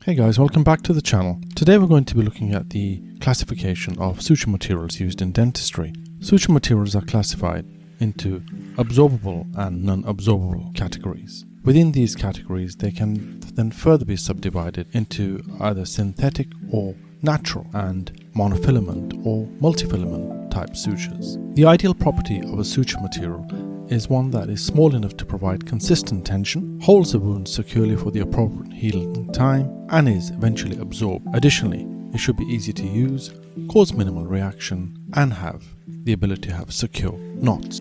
Hey guys, welcome back to the channel. Today we're going to be looking at the classification of suture materials used in dentistry. Suture materials are classified into absorbable and non-absorbable categories. Within these categories, they can then further be subdivided into either synthetic or natural and monofilament or multifilament type sutures. The ideal property of a suture material is one that is small enough to provide consistent tension, holds the wound securely for the appropriate healing time, and is eventually absorbed. Additionally, it should be easy to use, cause minimal reaction, and have the ability to have secure knots.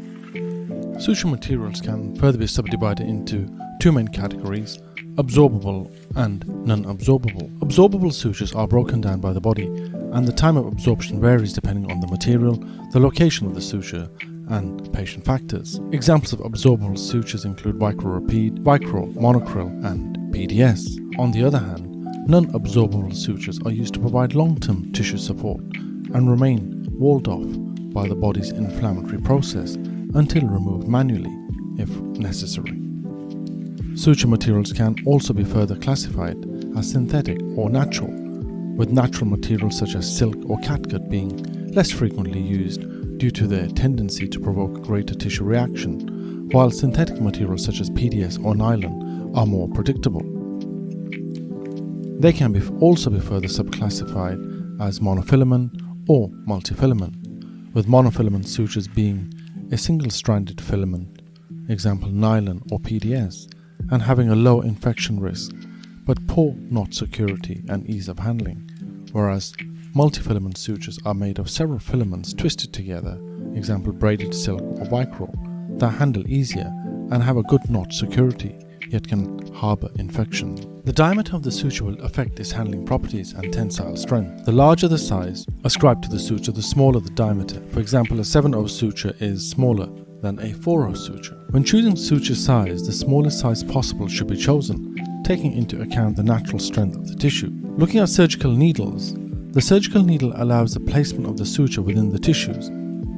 Suture materials can further be subdivided into two main categories: absorbable and non-absorbable. Absorbable sutures are broken down by the body, and the time of absorption varies depending on the material, the location of the suture, and patient factors. Examples of absorbable sutures include Vicro-Rapide, Vicro, Monocryl, and PDS. On the other hand, non-absorbable sutures are used to provide long-term tissue support and remain walled off by the body's inflammatory process until removed manually if necessary. Suture materials can also be further classified as synthetic or natural, with natural materials such as silk or catgut being less frequently used due to their tendency to provoke greater tissue reaction, while synthetic materials such as PDS or nylon are more predictable. They can also be further subclassified as monofilament or multifilament, with monofilament sutures being a single-stranded filament, example nylon or PDS, and having a low infection risk but poor knot security and ease of handling, whereas multifilament sutures are made of several filaments twisted together, example braided silk or Vicro, that handle easier and have a good knot security, yet can harbor infection. The diameter of the suture will affect its handling properties and tensile strength. The larger the size ascribed to the suture, the smaller the diameter. For example, a 7/0 suture is smaller than a 4/0 suture. When choosing suture size, the smallest size possible should be chosen, taking into account the natural strength of the tissue. Looking at surgical needles, the surgical needle allows the placement of the suture within the tissues,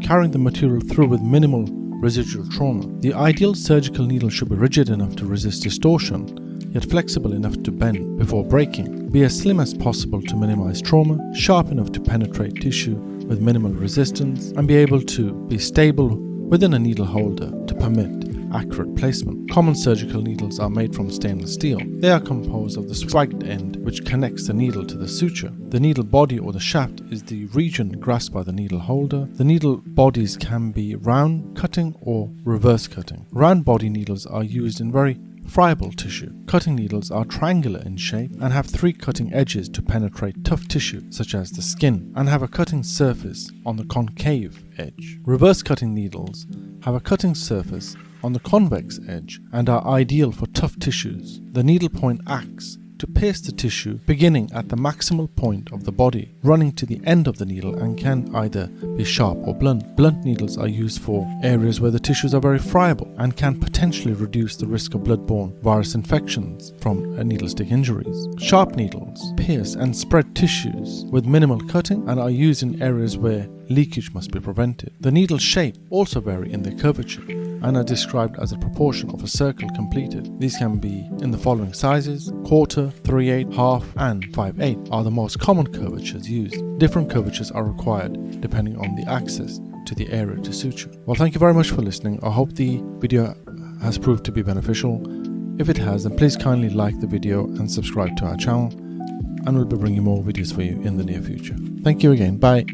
carrying the material through with minimal residual trauma. The ideal surgical needle should be rigid enough to resist distortion, yet flexible enough to bend before breaking, be as slim as possible to minimize trauma, sharp enough to penetrate tissue with minimal resistance, and be able to be stable within a needle holder to permit accurate placement. Common surgical needles are made from stainless steel. They are composed of the swagged end which connects the needle to the suture. The needle body or the shaft is the region grasped by the needle holder. The needle bodies can be round cutting or reverse cutting. Round body needles are used in very friable tissue. Cutting needles are triangular in shape and have 3 cutting edges to penetrate tough tissue such as the skin, and have a cutting surface on the concave edge. Reverse cutting needles have a cutting surface on the convex edge and are ideal for tough tissues. The needlepoint acts to pierce the tissue beginning at the maximal point of the body, running to the end of the needle, and can either be sharp or blunt. Blunt needles are used for areas where the tissues are very friable and can potentially reduce the risk of blood-borne virus infections from needle stick injuries. Sharp needles pierce and spread tissues with minimal cutting and are used in areas where leakage must be prevented. The needle shape also vary in their curvature and are described as a proportion of a circle completed. These can be in the following sizes: quarter, 3/8, half, and 5/8 are the most common curvatures used. Different curvatures are required depending on the access to the area to suture. Well, thank you very much for listening. I hope the video has proved to be beneficial. If it has, then please kindly like the video and subscribe to our channel, and we'll be bringing more videos for you in the near future. Thank you again. Bye.